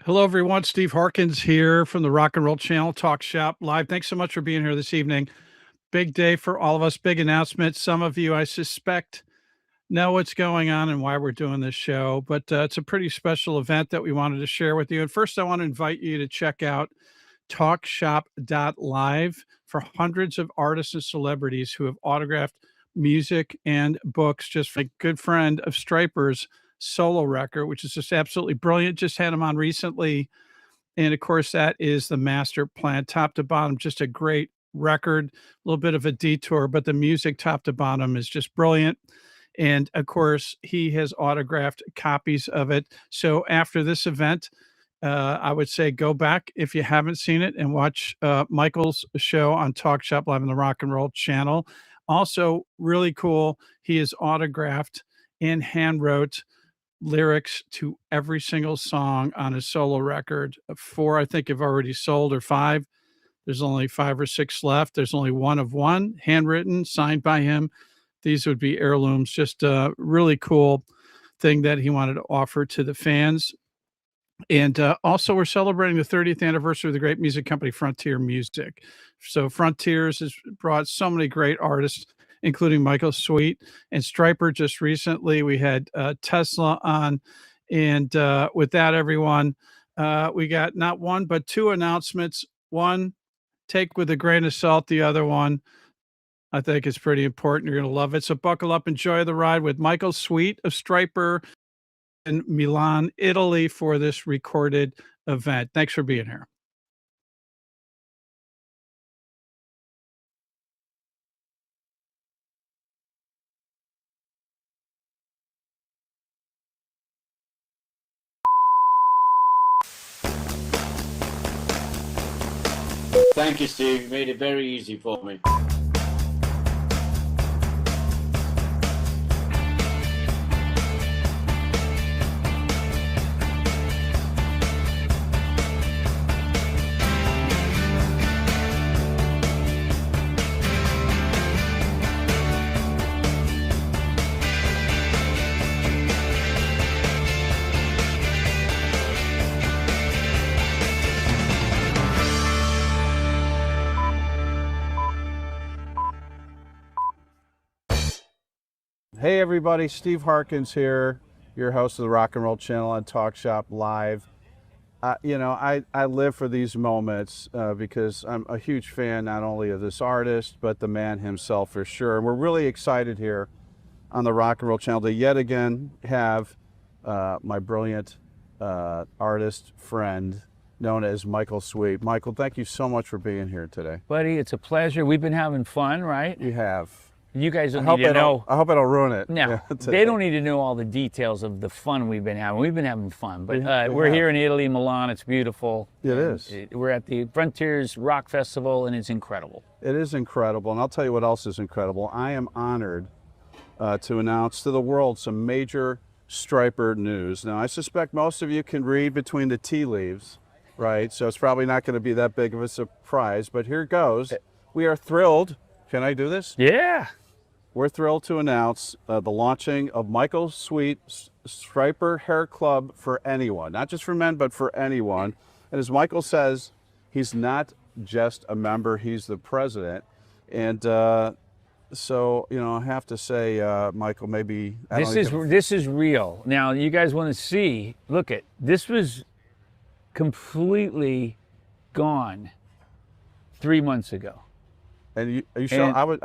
Hello, everyone. Steve Harkins here from the Rock and Roll Channel, Talk Shop Live. Thanks so much for being here this evening. Big day for all of us, big announcement. Some of you, I suspect, know what's going on and why we're doing this show, but it's a pretty special event that we wanted to share with you. And first, I want to invite you to check out TalkShopLive for hundreds of artists and celebrities who have autographed music and books. Just a good friend of Stryper's solo record, which is just absolutely brilliant. Just had him on recently. And of course, that is the master plan, top to bottom, just a great record, a little bit of a detour, but the music top to bottom is just brilliant. And of course, he has autographed copies of it. So after this event, I would say go back if you haven't seen it and watch Michael's show on Talk Shop Live on the Rock and Roll Channel. Also, really cool, he has autographed and hand wrote lyrics to every single song on his solo record. Four, I think, have already sold, or five. There's only 5 or 6 left. There's only one of one, handwritten, signed by him. These would be heirlooms. Just a really cool thing that he wanted to offer to the fans. And also, we're celebrating the 30th anniversary of the great music company Frontier Music. So Frontiers has brought so many great artists, including Michael Sweet and Stryper. Just recently, we had Tesla on. And with that, everyone, we got not one, but 2 announcements. One, take with a grain of salt. The other one, I think, is pretty important. You're going to love it. So buckle up, enjoy the ride with Michael Sweet of Stryper in Milan, Italy for this recorded event. Thanks for being here. Thank you, Steve. You made it very easy for me. Hey everybody, Steve Harkins here, your host of the Rock and Roll Channel on Talk Shop Live. I live for these moments because I'm a huge fan not only of this artist, but the man himself for sure. And we're really excited here on the Rock and Roll Channel to yet again have my brilliant artist friend known as Michael Sweet. Michael, thank you so much for being here today. Buddy, it's a pleasure. We've been having fun, right? You have. You guys don't need to know. I hope I don't ruin it. No, they don't need to know all the details of the fun we've been having. We've been having fun, but we're here in Italy, Milan. It's beautul. It is. We're at the Frontiers Rock Festival, and it's incredible. It is incredible, and I'll tell you what else is incredible. I am honored to announce to the world some major Stryper news. Now, I suspect most of you can read between the tea leaves, right? So it's probably not going to be that big of a surprise, but here goes. We are thrilled. Can I do this? Yeah. We're thrilled to announce the launching of Michael Sweet's Stryper Hair Club for anyone, not just for men, but for anyone. And as Michael says, he's not just a member, he's the president. And so, I have to say, Michael, maybe... This is real. Now, you guys want to see, look at, this was completely gone 3 months ago. And are you sure?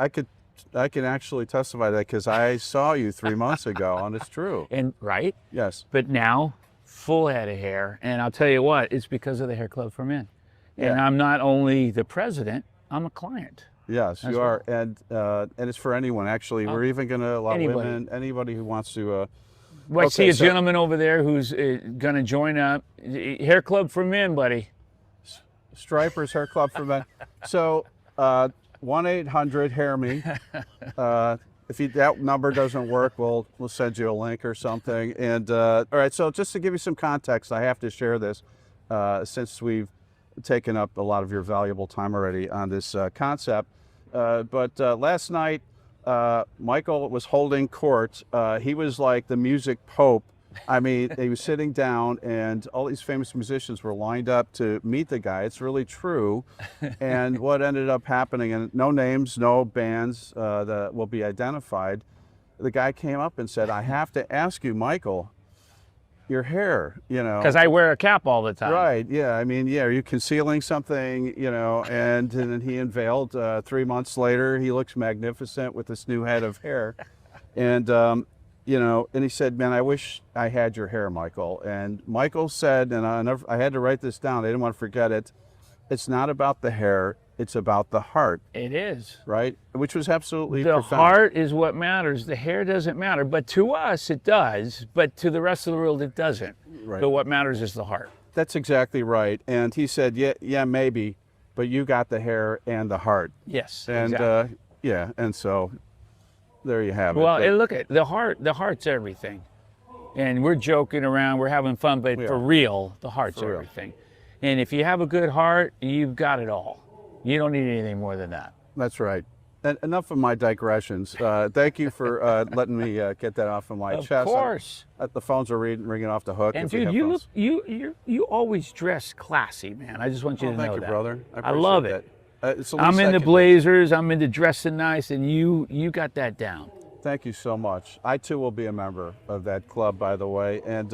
I can actually testify that because I saw you 3 months ago, and it's true. And right? Yes. But now, full head of hair, and I'll tell you what, it's because of the Hair Club for Men. Yeah. And I'm not only the president, I'm a client. Yes, you are, and it's for anyone. Actually, we're even going to allow women, anybody who wants to. Well, I see a gentleman over there who's going to join up. Hair Club for Men, buddy. Stryper's Hair Club for Men. So. 1-800-HAIR-ME. If that number doesn't work, we'll send you a link or something. And all right, so just to give you some context, I have to share this since we've taken up a lot of your valuable time already on this concept. But last night, Michael was holding court. He was like the music pope I mean, he was sitting down, and all these famous musicians were lined up to meet the guy. It's really true. And what ended up happening, and no names, no bands that will be identified, the guy came up and said, I have to ask you, Michael, your hair, you know. Because I wear a cap all the time. Right, yeah. I mean, yeah, are you concealing something, you know? And then he unveiled 3 months later, he looks magnificent with this new head of hair. And, you know, and he said, man, I wish I had your hair, Michael. And Michael said, and I had to write this down, I didn't want to forget it, it's not about the hair, it's about the heart. It is. Right? Which was absolutely The profound. heart is what matters. The hair doesn't matter. But to us, it does. But to the rest of the world, it doesn't. Right. So what matters is the heart. That's exactly right. And he said, yeah, maybe, but you got the hair and the heart. Yes, And exactly. yeah, and so there you have it. Well, But- and look at the heart. The heart's everything. And we're joking around, we're having fun, but We for are. real, the heart's For real. everything. And if you have a good heart, you've got it all. You don't need anything more than that. That's right. And enough of my digressions. Thank you for letting me get that off of my Of chest. course. The phones are ringing off the hook. And if we dude, have you look phones. you always dress classy, man. I just want you to know Thank you, that. brother. I love appreciate it. that. It's the I'm least I into can do. blazers, I'm into dressing nice, and you got that down. Thank you so much. I too will be a member of that club, by the way. And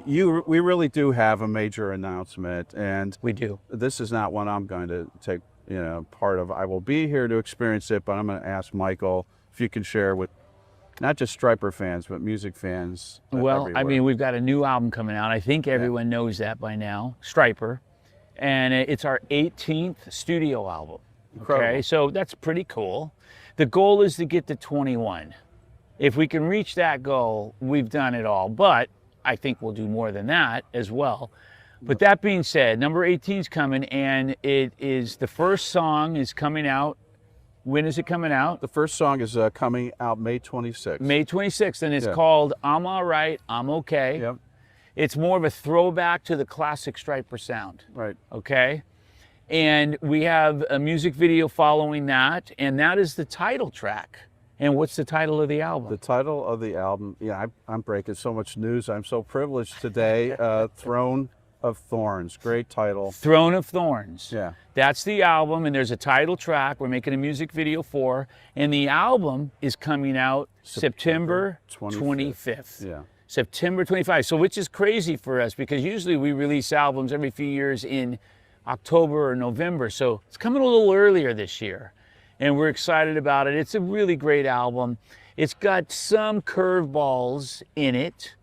we really do have a major announcement, and We do. this is not one I'm going to take, you know, part of. I will be here to experience it, but I'm going to ask Michael if you can share with not just Stryper fans, but music fans. Well, I everywhere. mean, we've got a new album coming out. I think everyone knows that by now, Stryper. And it's our 18th studio album. Incredible. Okay, so that's pretty cool. The goal is to get to 21. If we can reach that goal, we've done it all. But I think we'll do more than that as well. But that being said, number 18 is coming, and it is the first song is coming out. When is it coming out? The first song is coming out May 26th. May 26th, and it's Yeah. called I'm All Right, I'm Okay. Yep. It's more of a throwback to the classic Stryper sound, Right. okay? And we have a music video following that, and that is the title track. And what's the title of the album? The title of the album, yeah, I'm breaking so much news. I'm so privileged today. Throne of Thorns. Great title. Throne of Thorns. Yeah. That's the album, and there's a title track we're making a music video for, and the album is coming out September 25th. Yeah. September 25th, so which is crazy for us because usually we release albums every few years in October or November, so it's coming a little earlier this year, and we're excited about it. It's a really great album. It's got some curveballs in it,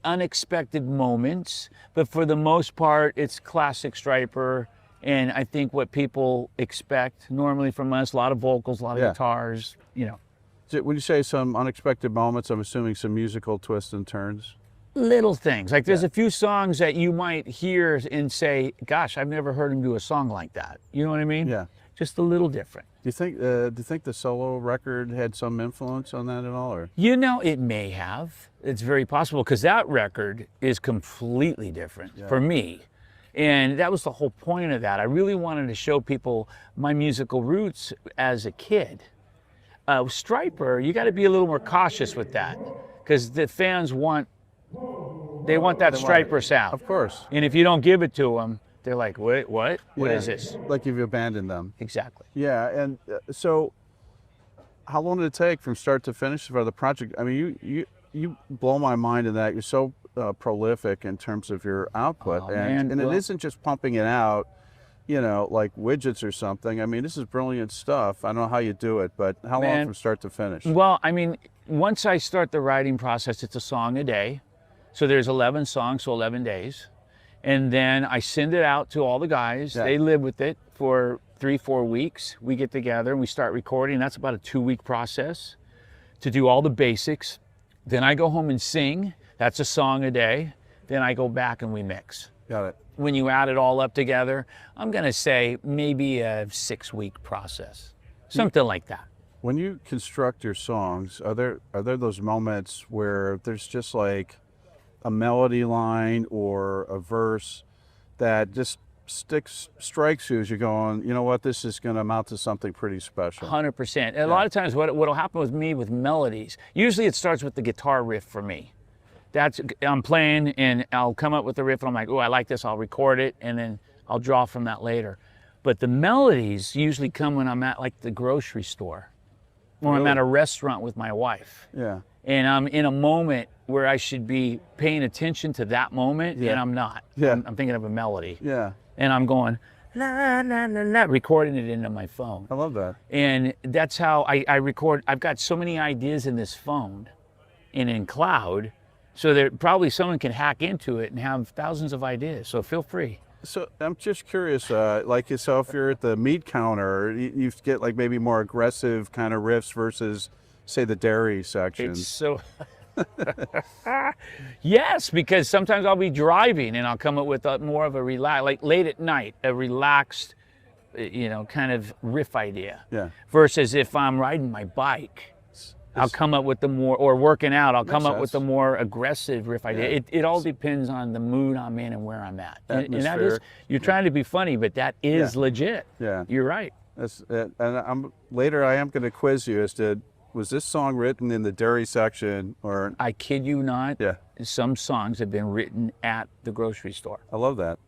unexpected moments, but for the most part, it's classic Stryper, and I think what people expect normally from us, a lot of vocals, a lot of Yeah. guitars, you know. So when you say some unexpected moments, I'm assuming some musical twists and turns. Little things. Like there's a few songs that you might hear and say, gosh, I've never heard him do a song like that. You know what I mean? Yeah. Just a little different. Do you think the solo record had some influence on that at all? Or You know, it may have. It's very possible because that record is completely different for me. And that was the whole point of that. I really wanted to show people my musical roots as a kid. Stryper, you got to be a little more cautious with that because the fans want that Stryper sound. Of course. And if you don't give it to them, they're like, what? What Yeah. is this? Like you've abandoned them. Exactly. Yeah, and so how long did it take from start to finish for the project? I mean, you blow my mind in that you're so prolific in terms of your output, Oh, and man, it well- isn't just pumping it out, you know, like widgets or something. I mean, this is brilliant stuff. I don't know how you do it, but how long Man. from start to finish? Well, I mean, once I start the writing process, it's a song a day. So there's 11 songs, so 11 days. And then I send it out to all the guys. Yeah. They live with it for 3-4 weeks. We get together and we start recording. That's about a 2-week process to do all the basics. Then I go home and sing. That's a song a day. Then I go back and we mix. Got it. When you add it all up together, I'm gonna say maybe a 6-week process, something like that. When you construct your songs, are there those moments where there's just like a melody line or a verse that just strikes you as you're going, you know what, this is going to amount to something pretty special? 100%. And a lot of times what'll happen with me with melodies, usually it starts with the guitar riff for me. I'm playing and I'll come up with a riff and I'm like, oh, I like this, I'll record it, and then I'll draw from that later. But the melodies usually come when I'm at like the grocery store, when I'm at a restaurant with my wife. Yeah. And I'm in a moment where I should be paying attention to that moment, and I'm not. Yeah. I'm thinking of a melody. Yeah. And I'm going, la, la, la, la, recording it into my phone. I love that. And that's how I record. I've got so many ideas in this phone and in cloud, so that probably someone can hack into it and have thousands of ideas. So feel free. So I'm just curious, like so if you're at the meat counter, you get like maybe more aggressive kind of riffs versus, say, the dairy sections. It's so... Yes, because sometimes I'll be driving and I'll come up with more of a like late at night, a relaxed, kind of riff idea. Yeah. Versus if I'm riding my bike, I'll come up with the more, or working out, I'll come up with the more aggressive riff idea. Yeah. It all depends on the mood I'm in and where I'm at. And that is, Atmosphere. you're trying to be funny, but that is legit. Yeah. You're right. That's it. And later I am going to quiz you as to, was this song written in the dairy section or? I kid you not. Yeah. Some songs have been written at the grocery store. I love that.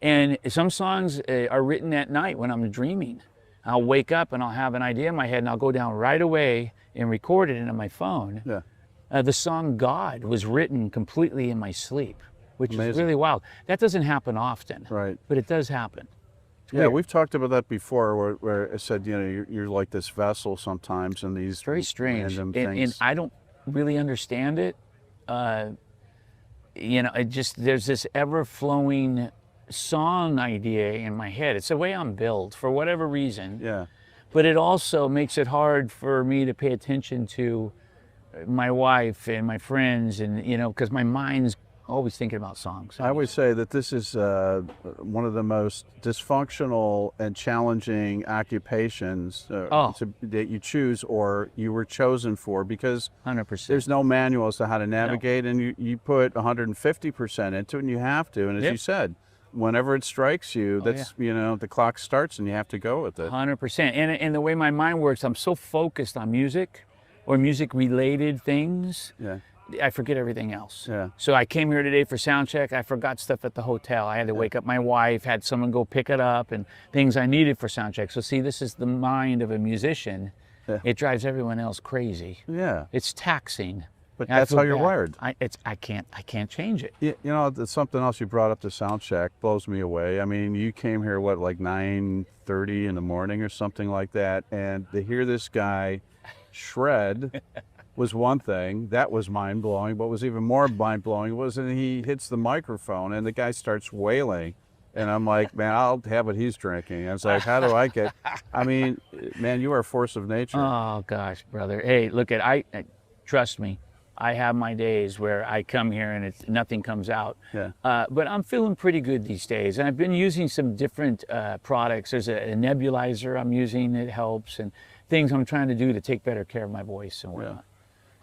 And some songs are written at night when I'm dreaming. I'll wake up and I'll have an idea in my head and I'll go down right away and record it into my phone. Yeah. The song God was written completely in my sleep, which is Amazing. really wild. That doesn't happen often, Right. but it does happen. Yeah, we've talked about that before, where it said, you're like this vessel sometimes, and these Very strange. random And things. I don't really understand it. There's this ever-flowing song idea in my head. It's the way I'm built, for whatever reason. Yeah. But it also makes it hard for me to pay attention to my wife and my friends, and because my mind's always thinking about songs. I always say that this is one of the most dysfunctional and challenging occupations that you choose or you were chosen for, because 100%. there's no manual as to how to navigate, and you put 150% into it, and you have to. And as you said, whenever it strikes you, the clock starts and you have to go with it. 100%. And the way my mind works, I'm so focused on music or music-related things. Yeah. I forget everything else. Yeah. So I came here today for sound check. I forgot stuff at the hotel. I had to wake up my wife, had someone go pick it up, and things I needed for sound check. So see, this is the mind of a musician. Yeah. It drives everyone else crazy. Yeah. It's taxing. But And I that's feel how you're bad. wired. I can't change it. There's something else you brought up, the sound check, blows me away. I mean, you came here, like 9:30 in the morning or something like that, and to hear this guy shred was one thing. That was mind-blowing. But what was even more mind-blowing was when he hits the microphone and the guy starts wailing. And I'm like, man, I'll have what he's drinking. I was like, how do I get... I mean, man, you are a force of nature. Oh, gosh, brother. Hey, look, trust me, I have my days where I come here and nothing comes out. Yeah. But I'm feeling pretty good these days. And I've been using some different products. There's a nebulizer I'm using that helps, and things I'm trying to do to take better care of my voice and whatnot.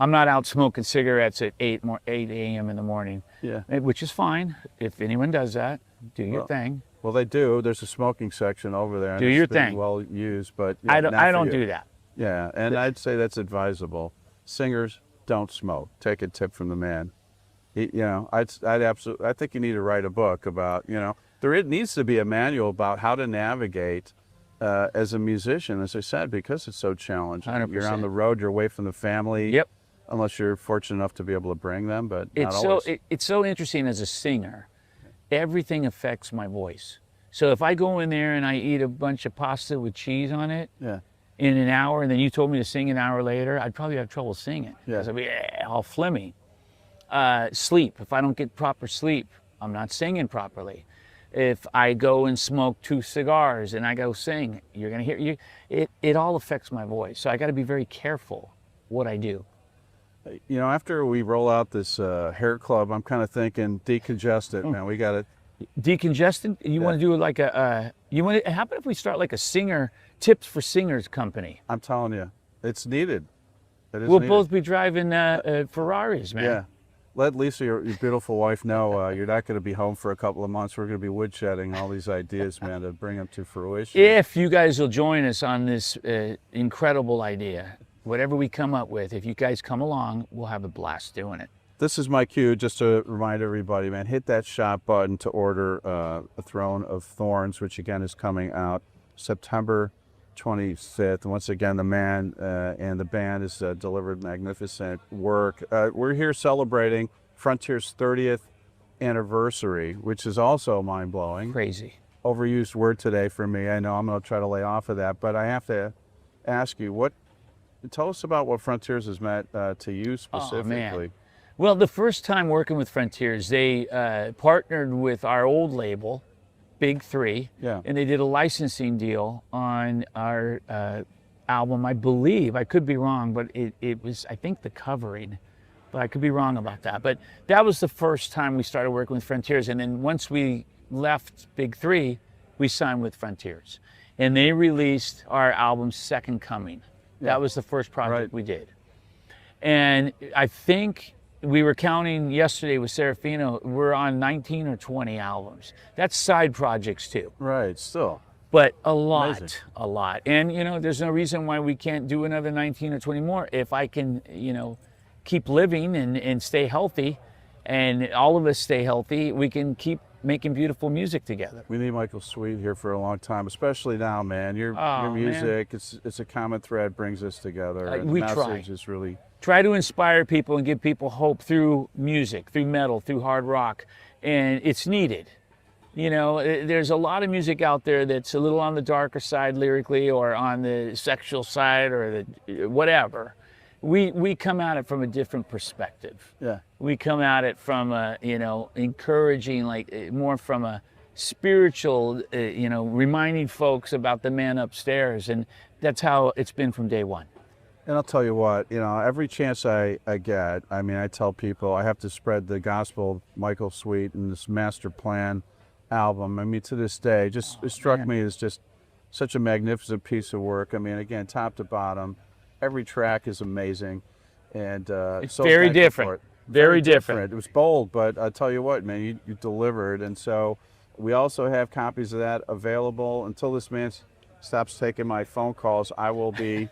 I'm not out smoking cigarettes at 8 a.m. in the morning, which is fine. If anyone does that, do your thing. Well, they do. There's a smoking section over there. And Do your it's been thing. well used, but I not for don't you. do that. Yeah, and I'd say that's advisable. Singers don't smoke. Take a tip from the man. I'd absolutely. I think you need to write a book about. There needs to be a manual about how to navigate as a musician. As I said, because it's so challenging. 100%. You're on the road. You're away from the family. Yep. Unless you're fortunate enough to be able to bring them, but not always. It's so interesting as a singer. Everything affects my voice. So if I go in there and I eat a bunch of pasta with cheese on it in an hour, and then you told me to sing an hour later, I'd probably have trouble singing because I'd be all phlegmy. Sleep. If I don't get proper sleep, I'm not singing properly. If I go and smoke 2 cigars and I go sing, you're gonna hear it all affects my voice. So I got to be very careful what I do. After we roll out this hair club, I'm kind of thinking decongest it, man. We got it. Decongestant? You want to do like how about if we start like a tips for singers company? I'm telling you, it's needed. We'll both be driving Ferraris, man. Yeah. Let Lisa, your beautiful wife, know you're not going to be home for a couple of months. We're going to be woodshedding all these ideas, man, to bring them to fruition. If you guys will join us on this incredible idea, whatever we come up with, if you guys come along, we'll have a blast doing it. this is my cue just to remind everybody, man, hit that shop button to order A Throne of Thorns, which again is coming out September 25th. Once again, the man and the band has delivered magnificent work. We're here celebrating Frontier's 30th anniversary, which is also mind-blowing. Crazy. Overused word today for me. I know I'm going to try to lay off of that, but I have to ask you, tell us about what Frontiers has meant to you specifically. Oh, well, the first time working with Frontiers, they partnered with our old label, Big 3, and they did a licensing deal on our album, I believe. I could be wrong, but it was, I think, the covering. But I could be wrong about that. But that was the first time we started working with Frontiers. And then once we left Big 3, we signed with Frontiers. And they released our album, Second Coming. That was the first project we did. And I think we were counting yesterday with Serafino, we're on 19 or 20 albums. That's side projects too. Right, still. But a lot, a lot. And, you know, there's no reason why we can't do another 19 or 20 more. If I can, you know, keep living and stay healthy, and all of us stay healthy, we can keep making beautiful music together. We need Michael Sweet here for a long time, especially now, man. Your music, it's a common thread, brings us together. We the try. message is really... Try to inspire people and give people hope through music, through metal, through hard rock, and it's needed. You know, there's a lot of music out there that's a little on the darker side lyrically, or on the sexual side, or the whatever. We come at it from a different perspective. Yeah. We come at it from a, you know, encouraging, like more from a spiritual, you know, reminding folks about the man upstairs, and that's how it's been from day one. And I'll tell you what, you know, every chance I get, I mean, I tell people I have to spread the gospel of Michael Sweet and this Master Plan album. I mean, to this day, just it struck me as just such a magnificent piece of work. I mean, again, top to bottom, every track is amazing, and it's so very different. Very different. It was bold, but I'll tell you what, man, you delivered. And so we also have copies of that available. Until this man stops taking my phone calls, I will be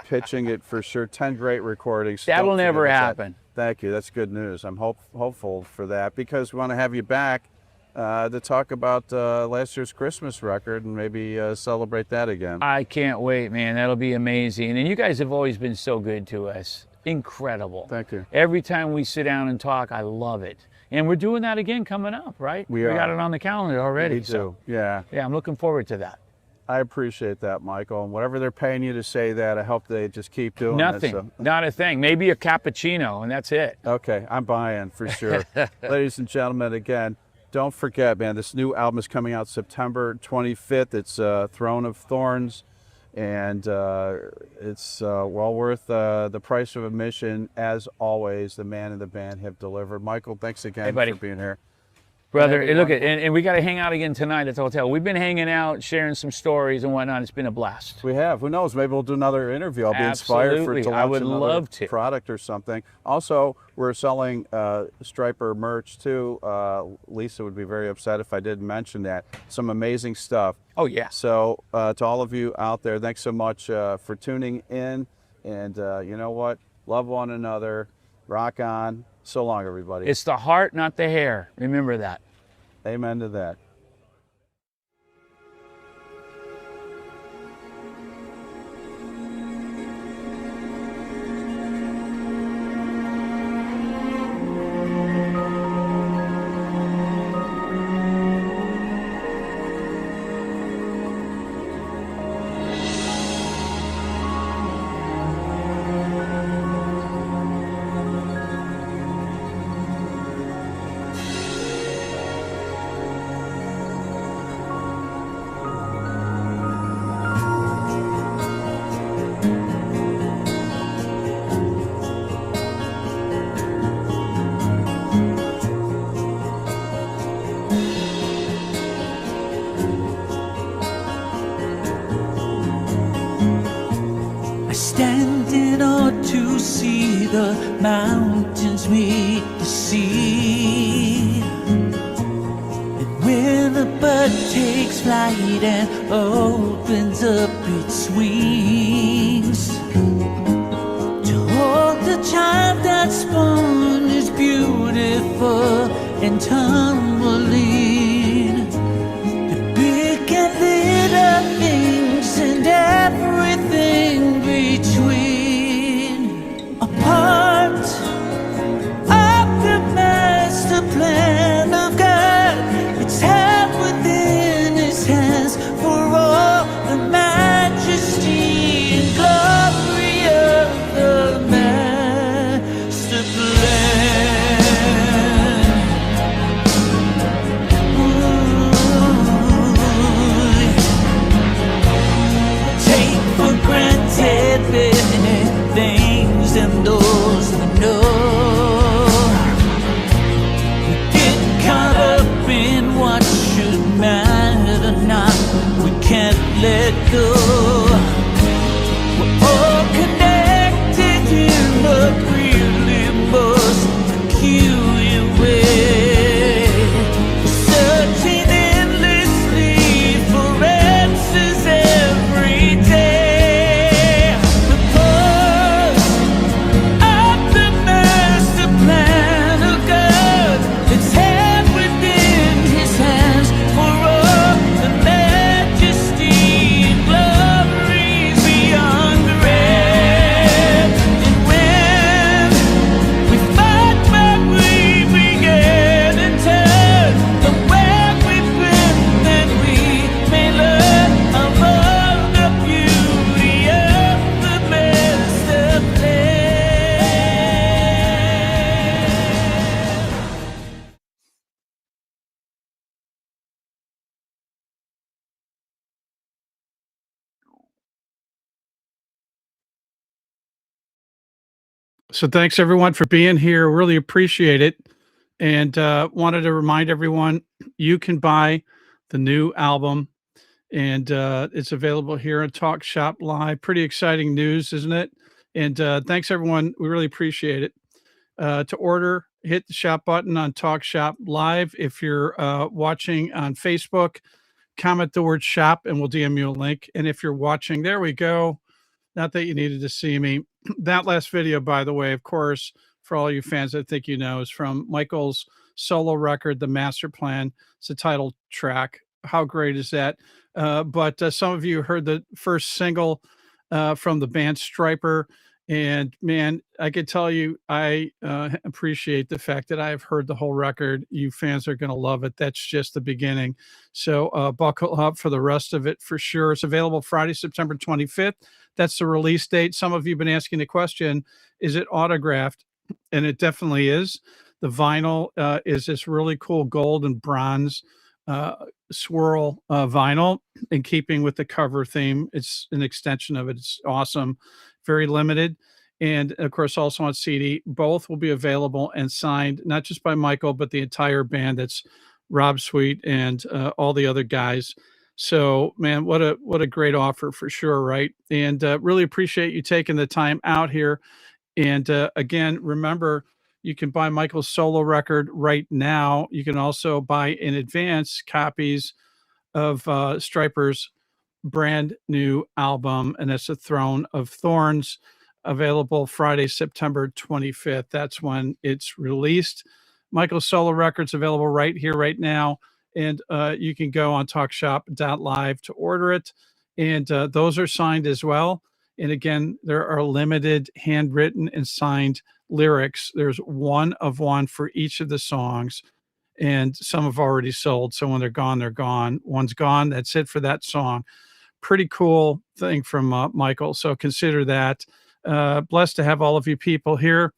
pitching it for sure. 10 great recordings. That'll never happen. Thank you. That's good news. I'm hopeful for that, because we want to have you back to talk about last year's Christmas record and maybe celebrate that again. I can't wait, man. That'll be amazing. And you guys have always been so good to us. Incredible. Thank you. Every time we sit down and talk, I love it. And we're doing that again coming up, right? We got it on the calendar already. We do, yeah. Yeah, I'm looking forward to that. I appreciate that, Michael. And whatever they're paying you to say that, I hope they just keep doing Nothing. it. So. Not a thing. Maybe a cappuccino, and that's it. Okay, I'm buying for sure. Ladies and gentlemen, again, don't forget, man, this new album is coming out September 25th. It's Throne of Thorns, and it's well worth the price of admission. As always, the man and the band have delivered. Michael, thanks again for being here. Brother, look, and we got to hang out again tonight at the hotel. We've been hanging out, sharing some stories and whatnot. It's been a blast. We have. Who knows? Maybe we'll do another interview. I'll be inspired to launch another product or something. Also, we're selling Stryper merch too. Lisa would be very upset if I didn't mention that. Some amazing stuff. Oh, yeah. So to all of you out there, thanks so much for tuning in. And you know what? Love one another. Rock on. So long, everybody. It's the heart, not the hair. Remember that. Amen to that. Standing on to see the mountains meet the sea. And when the bird takes flight and opens up its wings, to hold the child that's born is beautiful and tumbling, the big and little things and everything between, a part of the master plan of God. It's held within his hands for all the majesty and glory of the master plan. Ooh. Take for granted many things and those we know. We get caught up in what should matter not. We can't let go. We're all connected in a really most peculiar way. We're searching endlessly for answers every day. The pulse of the master plan of God, it's held within his hands for all the majesty and glories beyond the red. And when we find where we began and turn from where we've been, then we may learn of all the beauty of the master plan. So thanks everyone for being here. Really appreciate it. And wanted to remind everyone you can buy the new album, and it's available here on Talk Shop Live. Pretty exciting news, isn't it? And thanks everyone. We really appreciate it. To order, hit the shop button on Talk Shop Live. If you're watching on Facebook, comment the word shop and we'll DM you a link. And if you're watching, there we go. Not that you needed to see me. That last video, by the way, of course, for all you fans, I think you know, is from Michael's solo record, The Master Plan. It's the title track. How great is that? But some of you heard the first single from the band Stryper. And man, I could tell you, I appreciate the fact that I've heard the whole record. You fans are going to love it. That's just the beginning. So buckle up for the rest of it for sure. It's available Friday, September 25th. That's the release date. Some of you have been asking the question, is it autographed? And it definitely is. The vinyl is this really cool gold and bronze swirl vinyl, in keeping with the cover theme. It's an extension of it. It's awesome. Very limited. And of course, also on CD. Both will be available and signed, not just by Michael, but the entire band. That's Rob Sweet and all the other guys. So, man, what a great offer for sure, right? And really appreciate you taking the time out here. And again, remember, you can buy Michael's solo record right now. You can also buy in advance copies of Stryper's brand new album, and that's The Throne of Thorns, available Friday, September 25th. That's when it's released. Michael's solo record's available right here, right now. And you can go on talkshop.live to order it. And those are signed as well. And again, there are limited handwritten and signed lyrics. There's one of one for each of the songs. And some have already sold. So when they're gone, they're gone. One's gone. That's it for that song. Pretty cool thing from Michael. So consider that. Blessed to have all of you people here.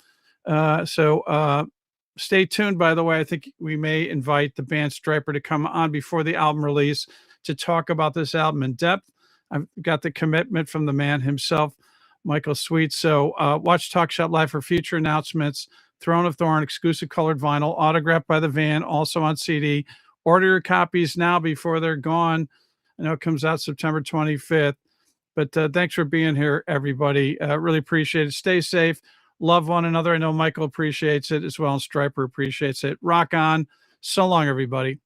Stay tuned, by the way. I think we may invite the band Stryper to come on before the album release to talk about this album in depth. I've got the commitment from the man himself, Michael Sweet. So watch Talk Shop Live for future announcements. Throne of Thorn, exclusive colored vinyl, autographed by the van, also on CD. Order your copies now before they're gone. I know it comes out September 25th. But thanks for being here, everybody. Really appreciate it. Stay safe. Love one another. I know Michael appreciates it as well, and Stryper appreciates it. Rock on. So long, everybody.